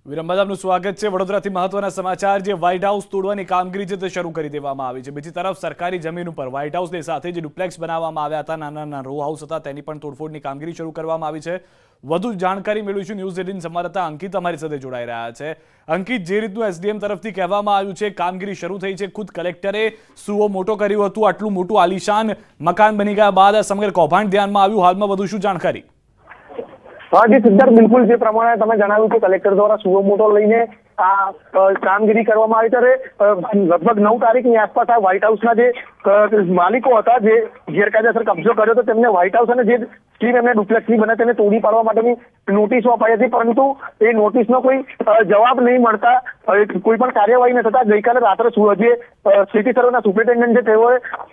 વિરમ બાદ આપનું સ્વાગત છે। વડોદરાથી મહત્વના સમાચાર। જે વ્હાઇટ હાઉસ તોડવાની કામગીરી છે તે શરૂ કરી દેવામાં આવી છે। બીજી તરફ સરકારી જમીન ઉપર વ્હાઇટ હાઉસની સાથે જે ડુપ્લેક્સ બનાવવામાં આવ્યા હતા, નાના નાના રો હાઉસ હતા, તેની પણ તોડફોડની કામગીરી શરૂ કરવામાં આવી છે। વધુ જાણકારી મેળવીશું। ન્યૂઝ 18 સંવાદદાતા અંકિત અમારી સાથે જોડાઈ રહ્યા છે। અંકિત, જે રીતનું એસડીએમ તરફથી કહેવામાં આવ્યું છે, કામગીરી શરૂ થઈ છે, ખુદ કલેક્ટરે સુઓ મોટો કર્યો હતો, આટલું મોટું આલીશાન મકાન બની ગયા બાદ આ સમગ્ર કૌભાંડ ધ્યાનમાં આવ્યું। હાલમાં વધુ શું જાણકારી? हाँ जी सिद्धार्थ, बिल्कुल જે પ્રમાણે તમે જણાવ્યું કે કલેક્ટર દ્વારા સુઓ મોટો લઈને આ કામગીરી કરવામાં આવી ત્યારે લગભગ 9 તારીખની આસપાસ આ વ્હાઇટ હાઉસના જે માલિકો હતા, જે ગેરકાયદેસર કબજો કર્યો હતો, તેમને વ્હાઇટ હાઉસ અને જે સ્કીમ એમને ડુપ્લેક્સની બને તેને તોડી પાડવા માટેની નોટિસો અપાઈ હતી, પરંતુ એ નોટિસનો કોઈ જવાબ નહીં મળતા કોઈ પણ કાર્યવાહી ન થતા ગઈકાલે રાત્રે જે સિટી સર્વેના સુપ્રિન્ટેન્ડન્ટ છે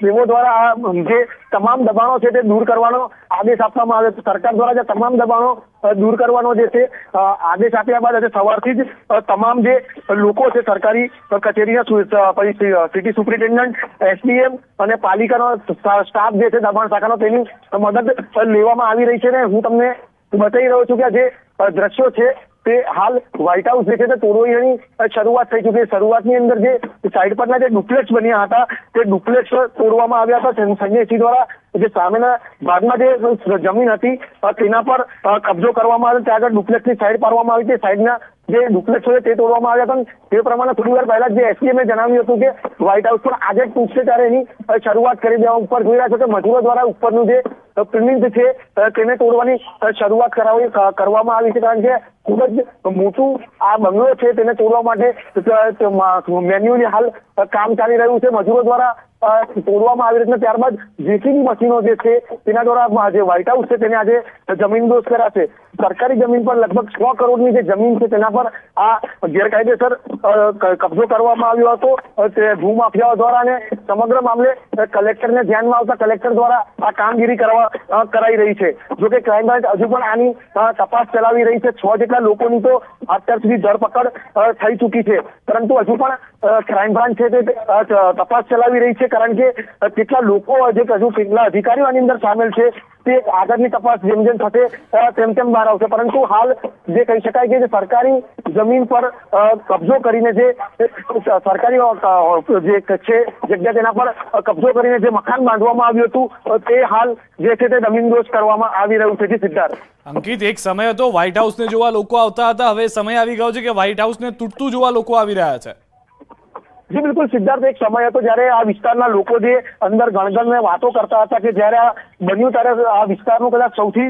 તેઓ દ્વારા આ જે તમામ દબાણો છે તે દૂર કરવાનો આદેશ આપવામાં આવ્યો છે। સરકાર દ્વારા જે તમામ દબાણો દૂર કરવાનો જે છે આદેશ આપ્યા બાદ આજે સવારથી જ તમામ જે લોકો છે સરકારી કચેરીના સિટી સુપ્રિન્ટેન્ડન્ટ, એસડીએમ અને પાલિકાનો સ્ટાફ જે છે દબાણ શાખાનો, તેની મદદ લેવામાં આવી રહી છે। ને હું તમને બતાવી રહ્યો છું કે જે દ્રશ્યો છે તે હાલ વ્હાઇટ હાઉસ જે છે તે તોડવાની શરૂઆત થઈ ચૂકી છે। શરૂઆતની અંદર જે સાઈડ પરના જે ડુપ્લેક્સ બન્યા હતા તે ડુપ્લેક્સ તોડવામાં આવ્યા હતા। સંજયસિંહ દ્વારા જે સામેના ભાગમાં જે જમીન હતી તેના પર કબજો કરવામાં આવ્યો, ત્યાં આગળ ડુપ્લેક્સની સાઈડ પાડવામાં આવી છે, સાઈડના જે ડુપ્લેક્સ છે તે તોડવામાં આવ્યા હતા। તે પ્રમાણે થોડી વાર પહેલા જે એસડીએમએ જણાવ્યું હતું કે વ્હાઇટ હાઉસ પર આજે તૂટશે ત્યારે એની શરૂઆત કરી દેવા ઉપર જોઈ રહ્યા છો કે મજૂરો દ્વારા ઉપરનું જે પ્રિલિમ્સ છે તેને તોડવાની શરૂઆત કરવામાં આવી છે, કારણ કે ખૂબ જ મોટું આ બંગલો છે તેને તોડવા માટે મેન્યુઅલી હાલ કામ ચાલી રહ્યું છે। મજૂરો દ્વારા તોડવામાં આવી રીતે ત્યારબાદ જેસીબી મશીનો જે છે તેના દ્વારા જે વ્હાઇટ હાઉસ છે તેને આજે જમીનદોસ્ત કરાશે। સરકારી જમીન પર લગભગ 100 કરોડની જે જમીન છે તેના પર આ ગેરકાયદેસર કબજો કરવામાં આવ્યો હતો તે ભૂમાફિયાઓ દ્વારા, અને સમગ્ર મામલે કલેક્ટરને ધ્યાનમાં આવતા કલેક્ટર દ્વારા આ કામગીરી કરાઈ રહી છે। જોકે ક્રાઇમ બ્રાન્ચ હજુ પણ આની તપાસ ચલાવી રહી છે। 6 જેટલા લોકોની તો અત્યાર સુધી ધરપકડ થઈ ચૂકી છે, પરંતુ હજુ પણ ક્રાઇમ બ્રાન્ચ છે તે તપાસ ચલાવી રહી છે, કારણ કે કેટલા લોકો હજુ કેટલા અધિકારીઓ આની અંદર સામેલ છે તે આગળની તપાસ જેમ જેમ થશે તેમ બહાર આવશે। પરંતુ હાલ જે કહી શકાય કે જે સરકારી જમીન પર કબજો કરીને જે સરકારી જે છે જગ્યા તેના પર કબજો કરીને જે મકાન બાંધવામાં આવ્યું હતું તે હાલ જે છે તે જમીનદોસ્ત કરવામાં આવી રહ્યું છે। સિદ્ધાર્થ, અંકિત, એક સમય હતો વ્હાઇટ હાઉસને જોવા લોકો આવતા હતા, હવે સમય આવી ગયો છે કે વ્હાઇટ હાઉસને તૂટતું જોવા લોકો આવી રહ્યા છે। જી બિલકુલ સિદ્ધાર્થ, એક સમય હતો જ્યારે આ વિસ્તારના લોકો જે અંદર ગણગણને વાતો કરતા હતા કે જ્યારે આ બન્યું ત્યારે આ વિસ્તારનું કદાચ સૌથી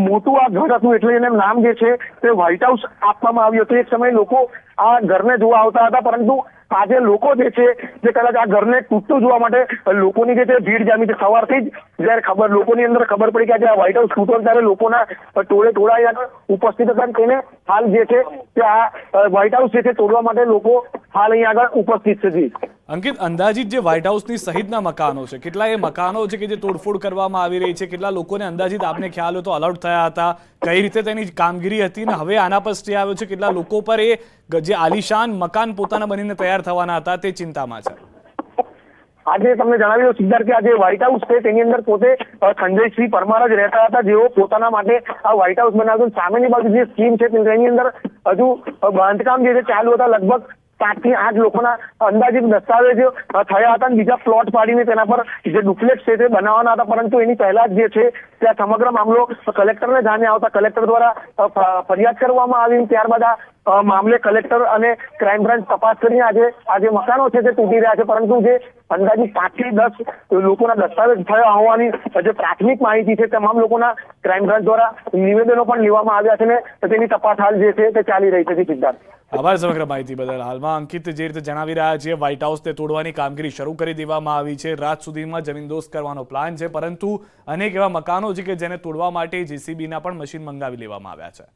મોટું આ ઘર હતું, એટલે એને નામ જે છે તે વ્હાઇટ હાઉસ આપવામાં આવ્યું હતું। એક સમયે લોકો આ ઘરને જોવા આવતા હતા, પરંતુ આજે લોકો જે છે જે કદાચ આ ઘરને તૂટતું જોવા માટે લોકોની જે છે ભીડ જામી છે। સવારથી જ જયારે લોકોની અંદર ખબર પડી કે આજે આ વ્હાઇટ હાઉસ તૂટ્યો ત્યારે લોકોના ટોળા ઉપસ્થિત હતા, તેને હાલ જે છે તે આ વ્હાઇટ હાઉસ જે છે તોડવા માટે લોકો હાલ અહીં આગળ ઉપસ્થિત છે। અંકિત, અંદાજિત જે વ્હાઇટ હાઉસની સહિતના મકાનો છે, કેટલા એ મકાનો છે કે જે તોડફોડ કરવામાં આવી રહી છે, કેટલા લોકોને અંદાજિત આપને ખ્યાલ હોય તો અલર્ટ થયા હતા, કઈ રીતે તેની કામગીરી હતી, ને હવે આના પર સ્ટે આવ્યો છે, કેટલા લોકો પર એ જે આલીશાન મકાન પોતાના બનીને તૈયાર થવાના હતા તે ચિંતામાં છે? આજે તમને જણાવ્યું સિદ્ધાર્થ કે આજે વ્હાઇટ હાઉસ છે તેની અંદર પોતે સંજયસિંહ પરમાર જ રહેતા હતા, જેઓ પોતાના માટે આ વ્હાઇટ હાઉસ બનાવ્યું। સામેની બાજુ જે સ્કીમ છે તેની અંદર હજુ બાંધકામ જે છે ચાલુ હતા। લગભગ 7 થી 8 લોકોના અંદાજિત દસ્તાવેજ થયા હતા, બીજા પ્લોટ પાડીને તેના પર જે ડુપ્લેક્સ છે તે બનાવવાના હતા, પરંતુ એની પહેલા જ જે છે ત્યાં સમગ્ર મામલો કલેક્ટરને ધ્યાને આવતા કલેક્ટર દ્વારા ફરિયાદ કરવામાં આવી। ત્યારબાદ આ મામલે કલેક્ટર અને ક્રાઇમ બ્રાન્ચ તપાસ કરીને આજે મકાનો છે તે તૂટી રહ્યા છે, પરંતુ જે અંદાજિત 5 થી 10 લોકોના દસ્તાવેજ થયા હોવાની જે પ્રાથમિક માહિતી છે તમામ લોકોના ક્રાઇમ બ્રાન્ચ દ્વારા નિવેદનો પણ લેવામાં આવ્યા છે, ને તેની તપાસ હાલ જે છે તે ચાલી રહી છે। સિદ્ધાર્થ, આભાર સમગ્ર માહિતી બદલ। હાલમાં અંકિત જે રીતે જણાવી રહ્યા છે, વ્હાઇટ હાઉસને તોડવાની કામગીરી શરૂ કરી દેવામાં આવી છે, રાત સુધીમાં જમીનદોસ્ત કરવાનો પ્લાન છે, પરંતુ અનેક એવા મકાનો છે કે જેને તોડવા માટે જેસીબીના પણ મશીન મંગાવી લેવામાં આવ્યા છે।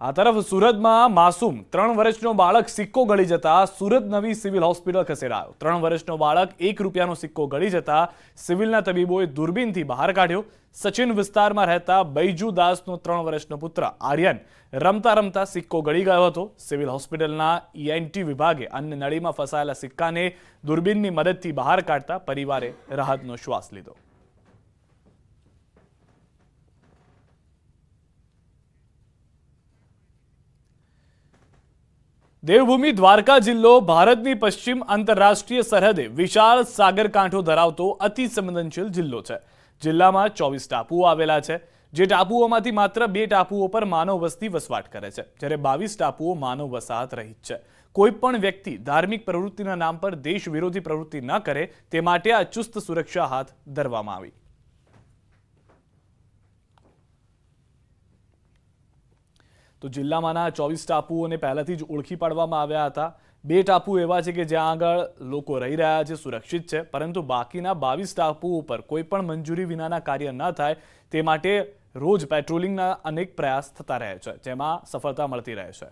આ તરફ સુરતમાં માસૂમ 3 વર્ષનો બાળક સિક્કો ગળી જતા સુરત નવી સિવિલ હોસ્પિટલ ખસેડાયો। 3 વર્ષનો બાળક 1 રૂપિયાનો સિક્કો ગળી જતા સિવિલના તબીબોએ દૂરબીનથી બહાર કાઢ્યો। સચિન વિસ્તારમાં રહેતા બૈજુ દાસનો 3 વર્ષનો પુત્ર આર્યન રમતા રમતા સિક્કો ગળી ગયો હતો। સિવિલ હોસ્પિટલના ઈએનટી વિભાગે અન્ય નળીમાં ફસાયેલા સિક્કાને દૂરબીનની મદદથી બહાર કાઢતા પરિવારે રાહતનો શ્વાસ લીધો। દેવભૂમિ દ્વારકા જિલ્લો ભારતની પશ્ચિમ આંતરરાષ્ટ્રીય સરહદે વિશાળ સાગરકાંઠો ધરાવતો અતિ સંવેદનશીલ જિલ્લો છે। જિલ્લામાં 24 ટાપુઓ આવેલા છે, જે ટાપુઓમાંથી માત્ર 2 ટાપુઓ પર માનવ વસ્તી વસવાટ કરે છે, જ્યારે 22 ટાપુઓ માનવ વસાહત રહિત છે। કોઈ પણ વ્યક્તિ ધાર્મિક પ્રવૃત્તિના નામ પર દેશ વિરોધી પ્રવૃત્તિ ન કરે તે માટે આ ચુસ્ત સુરક્ષા હાથ ધરવામાં આવી। તો જિલ્લામાંના 24 ટાપુઓને પહેલાથી જ ઓળખી પાડવામાં આવ્યા હતા। 2 ટાપુ એવા છે કે જ્યાં આગળ લોકો રહી રહ્યા છે, સુરક્ષિત છે, પરંતુ બાકીના 22 ટાપુઓ પર કોઈ પણ મંજૂરી વિનાના કાર્ય ન થાય તે માટે રોજ પેટ્રોલિંગના અનેક પ્રયાસ થતા રહે છે, જેમાં સફળતા મળતી રહે છે।